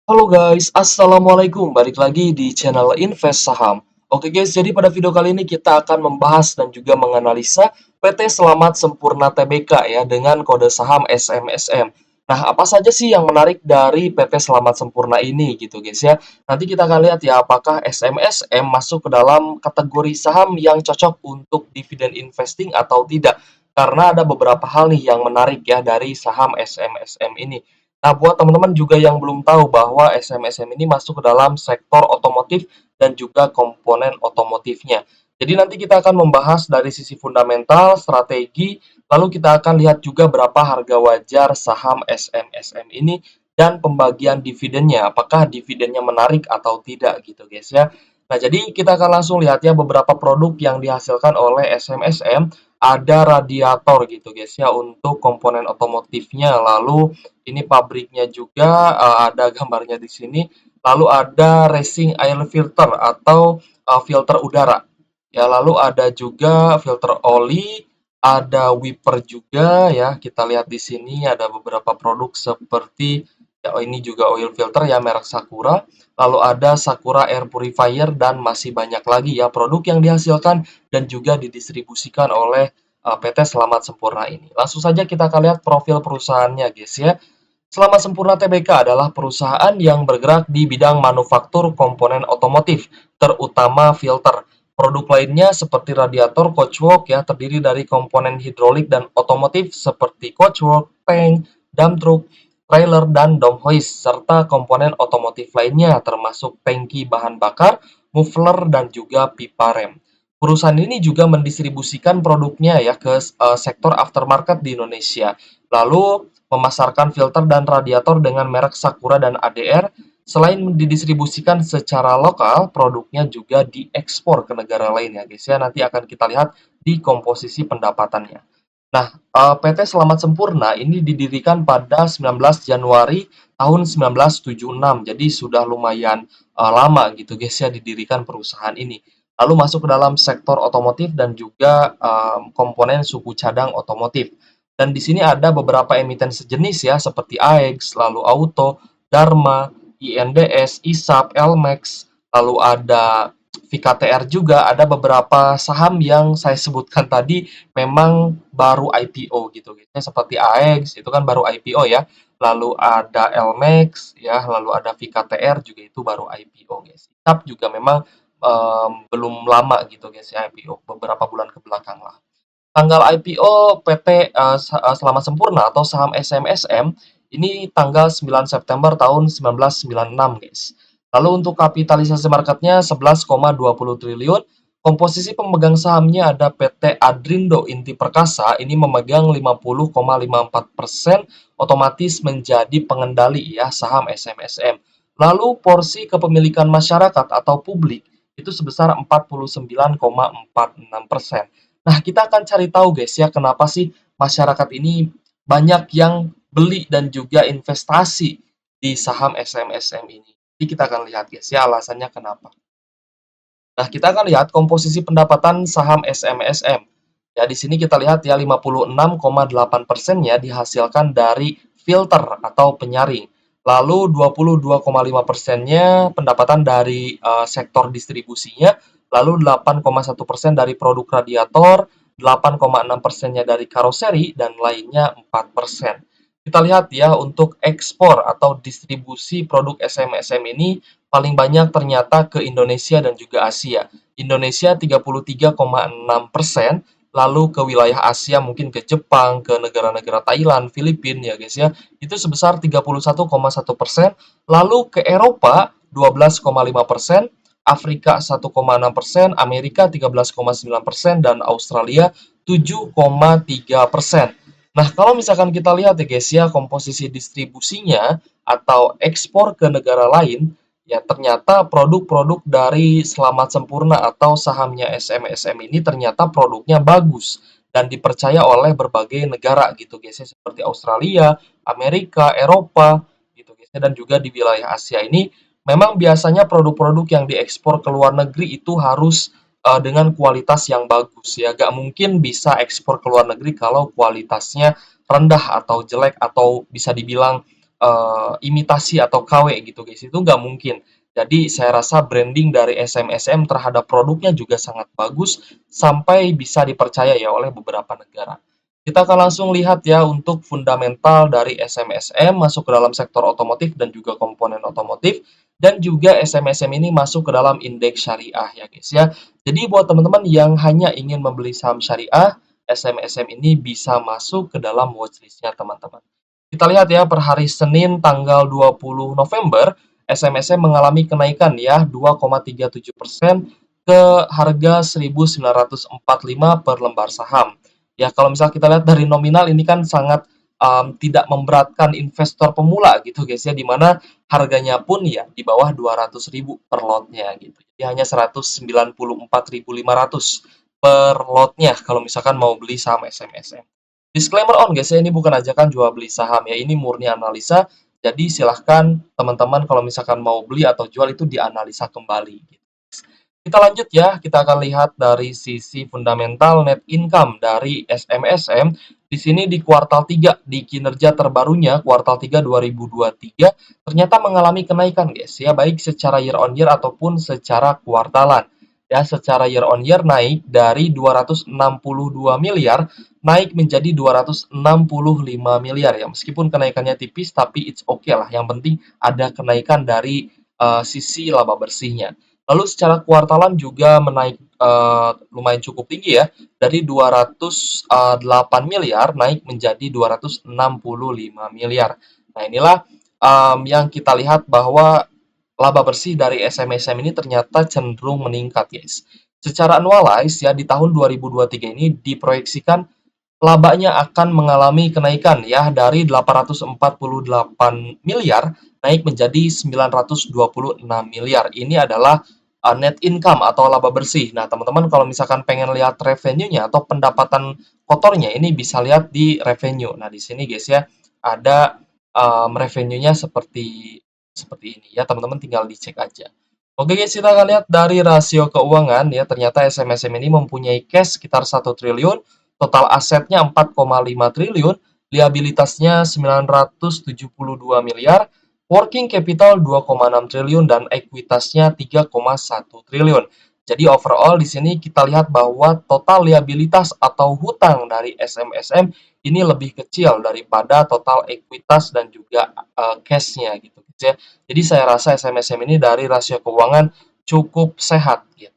Halo guys, Assalamualaikum. Balik lagi di channel Invest Saham. Oke guys, jadi pada video kali ini kita akan membahas dan juga menganalisa PT Selamat Sempurna Tbk ya dengan kode saham SMSM. Nah, apa saja sih yang menarik dari PT Selamat Sempurna ini gitu guys ya. Nanti kita akan lihat ya apakah SMSM masuk ke dalam kategori saham yang cocok untuk dividen investing atau tidak. Karena ada beberapa hal nih yang menarik ya dari saham SMSM ini. Nah, buat teman-teman juga yang belum tahu bahwa SMSM ini masuk ke dalam sektor otomotif dan juga komponen otomotifnya. Jadi nanti kita akan membahas dari sisi fundamental, strategi, lalu kita akan lihat juga berapa harga wajar saham SMSM ini dan pembagian dividennya, apakah dividennya menarik atau tidak gitu guys ya. Nah, jadi kita akan langsung lihat ya beberapa produk yang dihasilkan oleh SMSM. Ada radiator gitu guys ya untuk komponen otomotifnya, lalu ini pabriknya juga, ada gambarnya di sini. Lalu ada racing air filter atau, filter udara. Ya, lalu ada juga filter oli, ada wiper juga ya. Kita lihat di sini ada beberapa produk seperti ya ini juga oil filter ya merek Sakura. Lalu ada Sakura Air Purifier dan masih banyak lagi ya produk yang dihasilkan dan juga didistribusikan oleh, PT Selamat Sempurna ini. Langsung saja kita akan lihat profil perusahaannya guys ya. Selamat Sempurna Tbk adalah perusahaan yang bergerak di bidang manufaktur komponen otomotif, terutama filter. Produk lainnya seperti radiator coachwork ya terdiri dari komponen hidrolik dan otomotif seperti coachwork, tank, dump truck, trailer, dan dom hoist, serta komponen otomotif lainnya termasuk tangki bahan bakar, muffler, dan juga pipa rem. Perusahaan ini juga mendistribusikan produknya ya ke sektor aftermarket di Indonesia. Lalu memasarkan filter dan radiator dengan merek Sakura dan ADR. Selain didistribusikan secara lokal, produknya juga diekspor ke negara lain ya guys ya. Nanti akan kita lihat di komposisi pendapatannya. Nah, PT Selamat Sempurna ini didirikan pada 19 Januari tahun 1976. Jadi sudah lumayan lama gitu guys ya didirikan perusahaan ini. Lalu masuk ke dalam sektor otomotif dan juga komponen suku cadang otomotif. Dan di sini ada beberapa emiten sejenis ya seperti AEX, lalu Auto, Dharma, INDS, ISAP, LMAX, lalu ada VKTR juga, ada beberapa saham yang saya sebutkan tadi memang baru IPO gitu gitu. Seperti AEX itu kan baru IPO ya. Lalu ada LMAX ya, lalu ada VKTR juga itu baru IPO guys. ISAP juga memang belum lama gitu guys ya IPO, beberapa bulan ke belakang lah. Tanggal IPO PT Selamat Sempurna atau saham SMSM ini tanggal 9 September tahun 1996, guys. Lalu untuk kapitalisasi marketnya 11,20 triliun. Komposisi pemegang sahamnya ada PT Adrindo Inti Perkasa, ini memegang 50,54%, otomatis menjadi pengendali ya saham SMSM. Lalu porsi kepemilikan masyarakat atau publik itu sebesar 49,46%. Nah, kita akan cari tahu guys ya, kenapa sih masyarakat ini banyak yang beli dan juga investasi di saham SMSM ini. Jadi kita akan lihat guys ya alasannya kenapa. Nah, kita akan lihat komposisi pendapatan saham SMSM. Ya, di sini kita lihat ya 56,8%-nya dihasilkan dari filter atau penyaring. Lalu 22,5%-nya pendapatan dari sektor distribusinya, lalu 8,1% dari produk radiator, 8,6%-nya dari karoseri, dan lainnya 4%. Kita lihat ya untuk ekspor atau distribusi produk SMSM ini paling banyak ternyata ke Indonesia dan juga Asia. Indonesia 33,6%, lalu ke wilayah Asia mungkin ke Jepang, ke negara-negara Thailand, Filipina ya guys ya, itu sebesar 31,1%, lalu ke Eropa 12,5%, Afrika 1,6%, Amerika 13,9%, dan Australia 7,3%. Nah, kalau misalkan kita lihat ya guys ya, komposisi distribusinya atau ekspor ke negara lain, ya ternyata produk-produk dari Selamat Sempurna atau sahamnya SMSM ini ternyata produknya bagus dan dipercaya oleh berbagai negara gitu guys ya, seperti Australia, Amerika, Eropa gitu guys ya, dan juga di wilayah Asia ini memang biasanya produk-produk yang diekspor ke luar negeri itu harus dengan kualitas yang bagus ya. Gak mungkin bisa ekspor ke luar negeri kalau kualitasnya rendah atau jelek atau bisa dibilang imitasi atau KW gitu guys, itu nggak mungkin. Jadi saya rasa branding dari SMSM terhadap produknya juga sangat bagus sampai bisa dipercaya ya oleh beberapa negara. Kita akan langsung lihat ya untuk fundamental dari SMSM masuk ke dalam sektor otomotif dan juga komponen otomotif, dan juga SMSM ini masuk ke dalam indeks syariah ya guys ya. Jadi buat teman-teman yang hanya ingin membeli saham syariah, SMSM ini bisa masuk ke dalam watchlist-nya teman-teman. Kita lihat ya per hari Senin tanggal 20 November, SMSM mengalami kenaikan ya 2,37% ke harga 1.945 per lembar saham. Ya kalau misal kita lihat dari nominal ini kan sangat tidak memberatkan investor pemula gitu guys ya, dimana harganya pun ya di bawah 200.000 per lotnya gitu. Jadi hanya 194.500 per lotnya kalau misalkan mau beli saham SMSM. Disclaimer on guys ya, ini bukan ajakan jual beli saham ya, ini murni analisa. Jadi silahkan teman-teman kalau misalkan mau beli atau jual itu dianalisa kembali. Kita lanjut ya, kita akan lihat dari sisi fundamental net income dari SMSM. Di sini di kuartal 3, di kinerja terbarunya kuartal 3 2023 ternyata mengalami kenaikan guys ya, baik secara year on year ataupun secara kuartalan. Ya, secara year on year naik dari 262 miliar naik menjadi 265 miliar ya. Meskipun kenaikannya tipis tapi it's okay lah. Yang penting ada kenaikan dari sisi laba bersihnya. Lalu secara kuartalan juga menaik lumayan cukup tinggi ya, dari 208 miliar naik menjadi 265 miliar. Nah, inilah yang kita lihat bahwa laba bersih dari SMSM ini ternyata cenderung meningkat, guys. Secara annualized ya di tahun 2023 ini diproyeksikan labanya akan mengalami kenaikan ya dari 848 miliar naik menjadi 926 miliar. Ini adalah net income atau laba bersih. Nah, teman-teman kalau misalkan pengen lihat revenue-nya atau pendapatan kotornya ini bisa lihat di revenue. Nah, di sini guys ya ada revenue-nya seperti seperti ini ya. Teman-teman tinggal dicek aja. Oke guys, kita akan lihat dari rasio keuangan ya. Ternyata SMSM ini mempunyai cash sekitar 1 triliun, total asetnya 4,5 triliun, liabilitasnya 972 miliar, working capital 2,6 triliun, dan ekuitasnya 3,1 triliun. Jadi overall di sini kita lihat bahwa total liabilitas atau hutang dari SMSM ini lebih kecil daripada total ekuitas dan juga cash-nya gitu ya. Jadi saya rasa SMSM ini dari rasio keuangan cukup sehat gitu.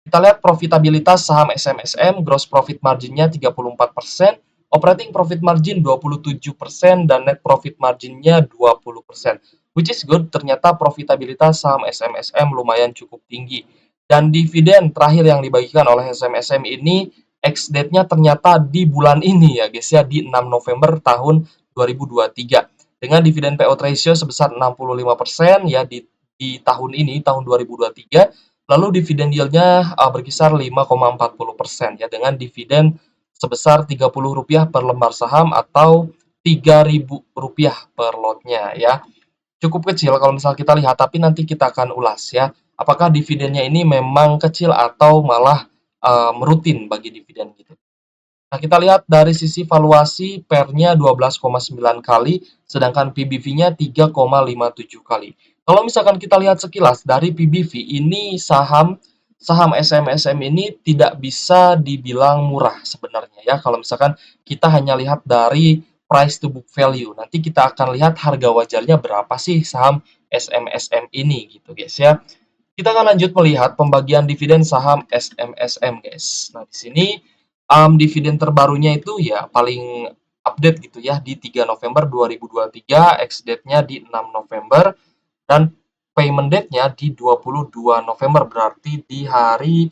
Kita lihat profitabilitas saham SMSM, gross profit marginnya 34%, operating profit margin 27%, dan net profit marginnya 20%. Which is good, ternyata profitabilitas saham SMSM lumayan cukup tinggi. Dan dividen terakhir yang dibagikan oleh SMSM ini, ex-date-nya ternyata di bulan ini ya guys ya, di 6 November tahun 2023. Dengan dividen payout ratio sebesar 65% ya di tahun ini, tahun 2023. Lalu dividen yield-nya berkisar 5,40% ya, dengan dividen sebesar Rp30 per lembar saham atau Rp3.000 per lotnya ya. Cukup kecil kalau misal kita lihat, tapi nanti kita akan ulas ya. Apakah dividennya ini memang kecil atau malah merutin bagi dividen gitu. Nah, kita lihat dari sisi valuasi PER-nya 12,9 kali, sedangkan PBV-nya 3,57 kali. Kalau misalkan kita lihat sekilas dari PBV, ini saham SMSM ini tidak bisa dibilang murah sebenarnya ya. Kalau misalkan kita hanya lihat dari price to book value, nanti kita akan lihat harga wajarnya berapa sih saham SMSM ini gitu guys ya. Kita akan lanjut melihat pembagian dividen saham SMSM guys. Nah, di sini dividen terbarunya itu ya paling update gitu ya di 3 November 2023, ex date-nya di 6 November, dan payment date-nya di 22 November, berarti di hari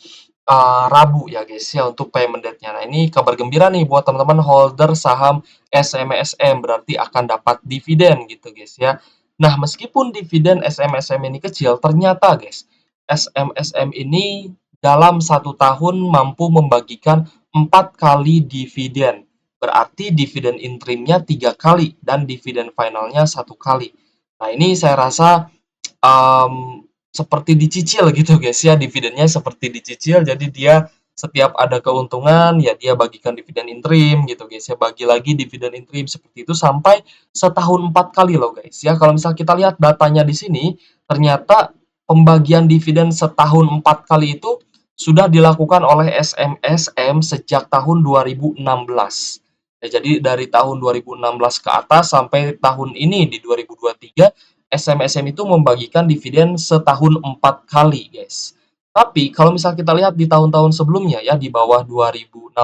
Rabu ya guys ya untuk payment date-nya. Nah, ini kabar gembira nih buat teman-teman holder saham SMSM, berarti akan dapat dividen gitu guys ya. Nah, meskipun dividen SMSM ini kecil, ternyata guys, SMSM ini dalam 1 tahun mampu membagikan 4 kali dividen. Berarti dividen interimnya 3 kali dan dividen finalnya 1 kali. Nah, ini saya rasa seperti dicicil gitu guys ya, dividennya seperti dicicil, jadi dia setiap ada keuntungan ya dia bagikan dividen interim gitu guys ya, bagi lagi dividen interim seperti itu sampai setahun 4 kali loh guys ya. Kalau misal kita lihat datanya di sini, ternyata pembagian dividen setahun 4 kali itu sudah dilakukan oleh SMSM sejak tahun 2016. Ya, jadi dari tahun 2016 ke atas sampai tahun ini di 2023, SMSM itu membagikan dividen setahun 4 kali, guys. Tapi kalau misal kita lihat di tahun-tahun sebelumnya ya, di bawah 2016,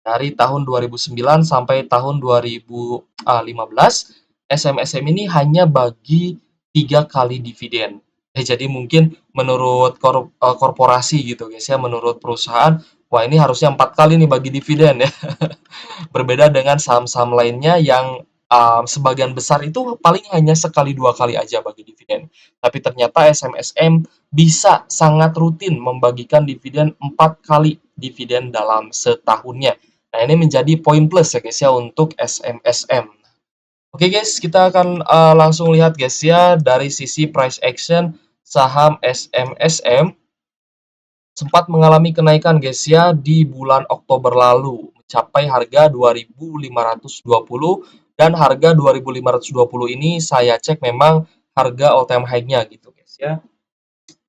dari tahun 2009 sampai tahun 2015, SMSM ini hanya bagi 3 kali dividen. Jadi mungkin menurut korporasi gitu guys ya, menurut perusahaan, wah ini harusnya 4 kali nih bagi dividen ya. Berbeda dengan saham-saham lainnya yang sebagian besar itu paling hanya sekali 2 kali aja bagi dividen. Tapi ternyata SMSM bisa sangat rutin membagikan dividen 4 kali dividen dalam setahunnya. Nah, ini menjadi poin plus ya guys ya untuk SMSM. Oke guys, kita akan langsung lihat guys ya dari sisi price action saham SMSM sempat mengalami kenaikan guys ya di bulan Oktober lalu, mencapai harga 2.520 dan harga 2.520 ini saya cek memang harga all time high-nya gitu guys ya.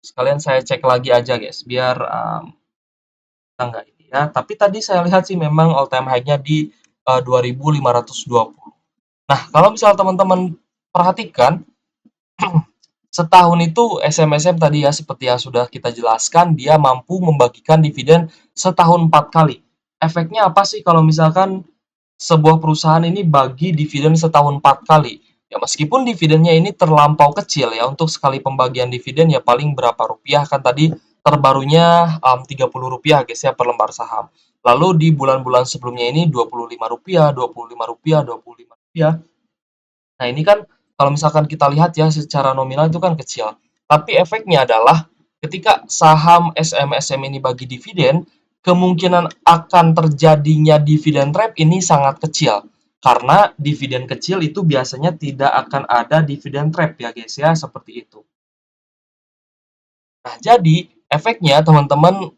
Sekalian saya cek lagi aja guys biar enggak ini ya. Tapi tadi saya lihat sih memang all time high-nya di 2.520. Nah, kalau misal teman-teman perhatikan setahun itu SMSM tadi ya seperti yang sudah kita jelaskan dia mampu membagikan dividen setahun 4 kali. Efeknya apa sih kalau misalkan sebuah perusahaan ini bagi dividen setahun 4 kali? Ya meskipun dividennya ini terlampau kecil ya untuk sekali pembagian dividen ya paling berapa rupiah kan tadi terbarunya Rp30 guys ya per lembar saham. Lalu di bulan-bulan sebelumnya ini Rp25, Rp25, Rp25. Nah, ini kan kalau misalkan kita lihat ya secara nominal itu kan kecil. Tapi efeknya adalah ketika saham SMSM ini bagi dividen, kemungkinan akan terjadinya dividen trap ini sangat kecil. Karena dividen kecil itu biasanya tidak akan ada dividen trap ya guys ya, seperti itu. Nah, jadi efeknya teman-teman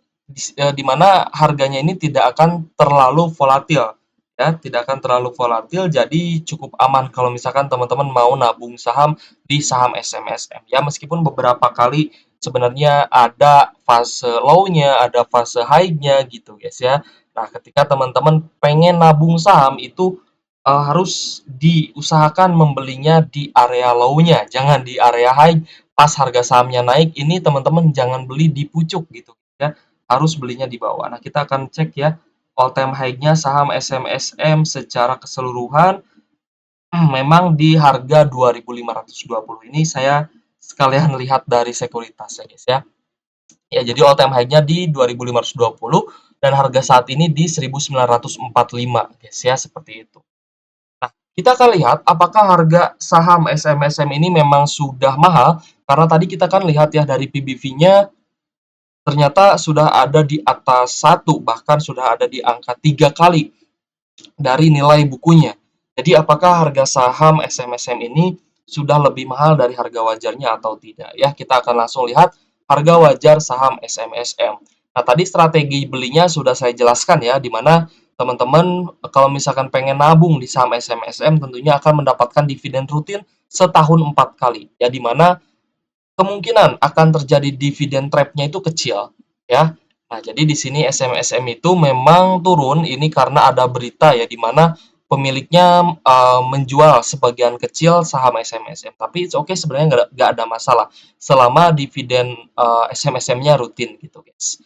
di mana harganya ini tidak akan terlalu volatil ya, tidak akan terlalu volatil jadi cukup aman kalau misalkan teman-teman mau nabung saham di saham SMSM ya meskipun beberapa kali sebenarnya ada fase low-nya, ada fase high-nya gitu guys ya. Nah, ketika teman-teman pengen nabung saham itu harus diusahakan membelinya di area low-nya, jangan di area high. Pas harga sahamnya naik, ini teman-teman jangan beli di pucuk gitu ya, harus belinya di bawah. Nah, kita akan cek ya all time high-nya saham SMSM secara keseluruhan memang di harga 2.520. Ini saya sekalian lihat dari sekuritas ya guys ya. Ya, jadi all time high-nya di 2.520 dan harga saat ini di 1.945 guys ya, seperti itu. Nah, kita akan lihat apakah harga saham SMSM ini memang sudah mahal, karena tadi kita kan lihat ya dari PBV-nya ternyata sudah ada di atas 1, bahkan sudah ada di angka 3 kali dari nilai bukunya. Jadi apakah harga saham SMSM ini sudah lebih mahal dari harga wajarnya atau tidak? Ya, kita akan langsung lihat harga wajar saham SMSM. Nah, tadi strategi belinya sudah saya jelaskan ya, di mana teman-teman kalau misalkan pengen nabung di saham SMSM tentunya akan mendapatkan dividen rutin setahun 4 kali. Ya, di mana kemungkinan akan terjadi dividen trap-nya itu kecil ya. Nah, jadi di sini SMSM itu memang turun ini karena ada berita ya di mana pemiliknya menjual sebagian kecil saham SMSM. Tapi it's okay sebenarnya nggak ada masalah selama dividen SMSM-nya rutin gitu guys.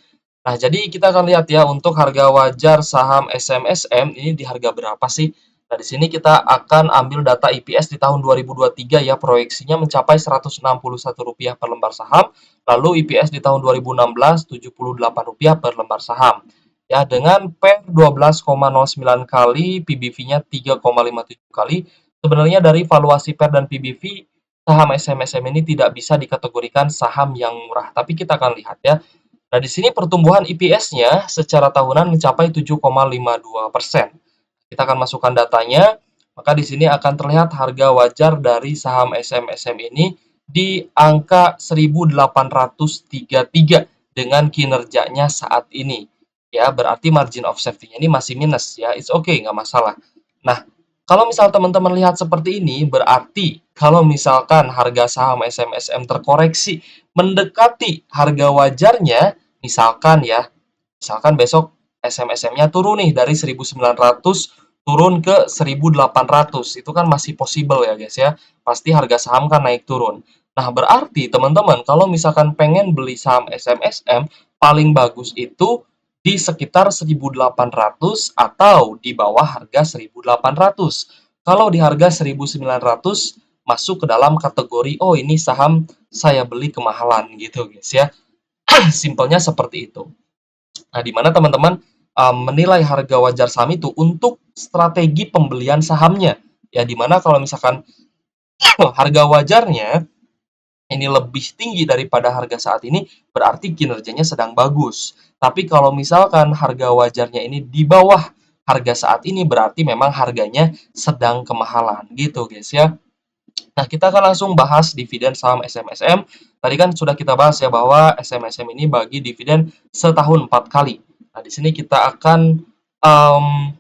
Nah, jadi kita akan lihat ya untuk harga wajar saham SMSM ini di harga berapa sih? Nah, di sini kita akan ambil data EPS di tahun 2023 ya, proyeksinya mencapai Rp161 per lembar saham. Lalu EPS di tahun 2016 Rp78 per lembar saham. Ya, dengan PER 12,09 kali, PBV-nya 3,57 kali. Sebenarnya dari valuasi PER dan PBV saham SMSM ini tidak bisa dikategorikan saham yang murah, tapi kita akan lihat ya. Nah, di sini pertumbuhan EPS-nya secara tahunan mencapai 7,52%. Kita akan masukkan datanya, maka di sini akan terlihat harga wajar dari saham SMSM ini di angka 1.833 dengan kinerjanya saat ini. Ya, berarti margin of safety-nya ini masih minus ya. It's okay, nggak masalah. Nah, kalau misal teman-teman lihat seperti ini, berarti kalau misalkan harga saham SMSM terkoreksi mendekati harga wajarnya, misalkan besok SMSM-nya turun nih dari 1.900 turun ke 1.800, itu kan masih possible ya guys ya. Pasti harga saham kan naik turun. Nah, berarti teman-teman kalau misalkan pengen beli saham SMSM, paling bagus itu di sekitar 1.800 atau di bawah harga 1.800. Kalau di harga 1.900 masuk ke dalam kategori oh ini saham saya beli kemahalan gitu guys ya. Simpelnya seperti itu. Nah, di mana teman-teman menilai harga wajar saham itu untuk strategi pembelian sahamnya. Ya, di mana kalau misalkan harga wajarnya ini lebih tinggi daripada harga saat ini, berarti kinerjanya sedang bagus. Tapi kalau misalkan harga wajarnya ini di bawah harga saat ini, berarti memang harganya sedang kemahalan gitu guys ya. Nah, kita akan langsung bahas dividen saham SMSM. Tadi kan sudah kita bahas ya bahwa SMSM ini bagi dividen setahun 4 kali. Nah, di sini kita akan um,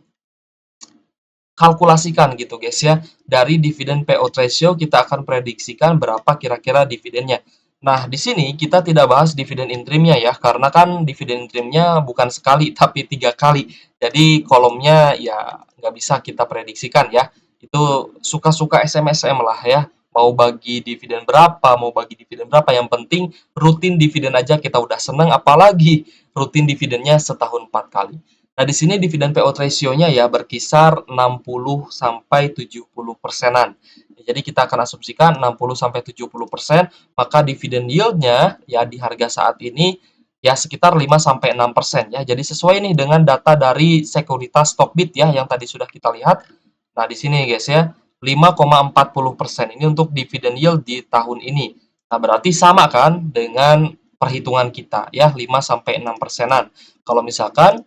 kalkulasikan gitu guys ya. Dari dividen payout ratio kita akan prediksikan berapa kira-kira dividennya. Nah, di sini kita tidak bahas dividen interimnya ya, karena kan dividen interimnya bukan sekali tapi 3 kali. Jadi kolomnya ya nggak bisa kita prediksikan ya. Itu suka-suka SMSM lah ya. Mau bagi dividen berapa, mau bagi dividen berapa, yang penting rutin dividen aja kita udah seneng, apalagi rutin dividennya setahun 4 kali. Nah, di sini dividen payout ratio-nya ya berkisar 60 sampai 70%-an. Jadi kita akan asumsikan 60 sampai 70%, maka dividen yield-nya ya di harga saat ini ya sekitar 5 sampai 6% ya. Jadi sesuai nih dengan data dari sekuritas Stockbit ya yang tadi sudah kita lihat. Nah, di sini guys ya, 5,40% ini untuk dividen yield di tahun ini. Nah, berarti sama kan dengan perhitungan kita ya, 5 sampai 6%-an. Kalau misalkan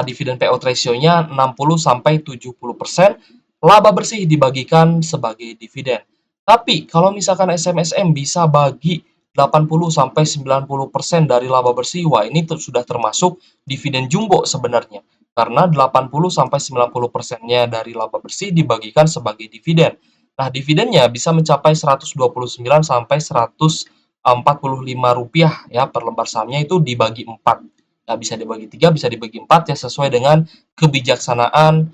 dividen payout ratio-nya 60 sampai 70%, laba bersih dibagikan sebagai dividen. Tapi kalau misalkan SMSM bisa bagi 80 sampai 90% dari laba bersih, wah ini sudah termasuk dividen jumbo sebenarnya. Karena 80 sampai 90%-nya dari laba bersih dibagikan sebagai dividen. Nah, dividennya bisa mencapai 129 sampai 145 rupiah ya per lembar sahamnya itu dibagi 4. Nah, bisa dibagi 3, bisa dibagi 4 ya sesuai dengan kebijaksanaan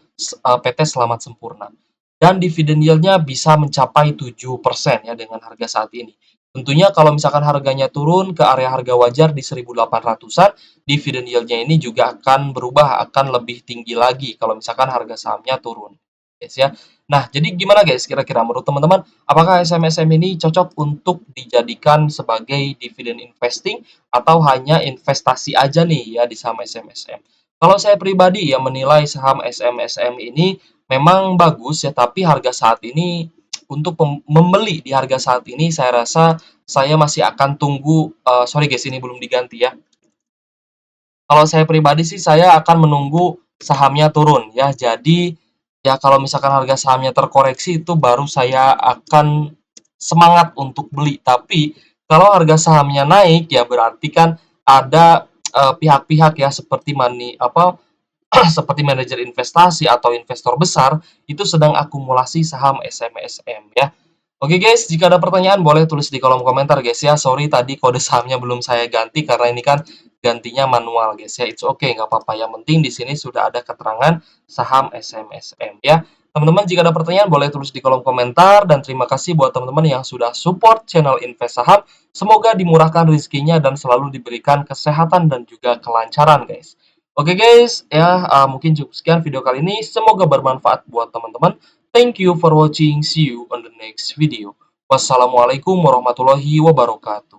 PT Selamat Sempurna. Dan dividen yield-nya bisa mencapai 7% ya dengan harga saat ini. Tentunya kalau misalkan harganya turun ke area harga wajar di 1.800-an, dividen yield-nya ini juga akan berubah, akan lebih tinggi lagi kalau misalkan harga sahamnya turun. Guys ya. Nah, jadi gimana guys kira-kira menurut teman-teman, apakah SMSM ini cocok untuk dijadikan sebagai dividen investing atau hanya investasi aja nih ya di saham SMSM? Kalau saya pribadi ya menilai saham SMSM ini memang bagus ya, tapi harga saat ini untuk membeli di harga saat ini saya rasa saya masih akan tunggu, sorry guys ini belum diganti ya. Kalau saya pribadi sih saya akan menunggu sahamnya turun ya. Jadi ya kalau misalkan harga sahamnya terkoreksi itu baru saya akan semangat untuk beli. Tapi kalau harga sahamnya naik ya berarti kan ada pihak-pihak ya seperti seperti manajer investasi atau investor besar itu sedang akumulasi saham SMSM ya. Oke guys, jika ada pertanyaan boleh tulis di kolom komentar guys ya. Sorry tadi kode sahamnya belum saya ganti karena ini kan gantinya manual guys ya. It's okay, nggak apa-apa. Yang penting di sini sudah ada keterangan saham SMSM ya. Teman-teman jika ada pertanyaan boleh tulis di kolom komentar dan terima kasih buat teman-teman yang sudah support channel Invest Saham. Semoga dimurahkan rezekinya dan selalu diberikan kesehatan dan juga kelancaran guys. Oke guys, ya mungkin cukup sekian video kali ini. Semoga bermanfaat buat teman-teman. Thank you for watching. See you on the next video. Wassalamualaikum warahmatullahi wabarakatuh.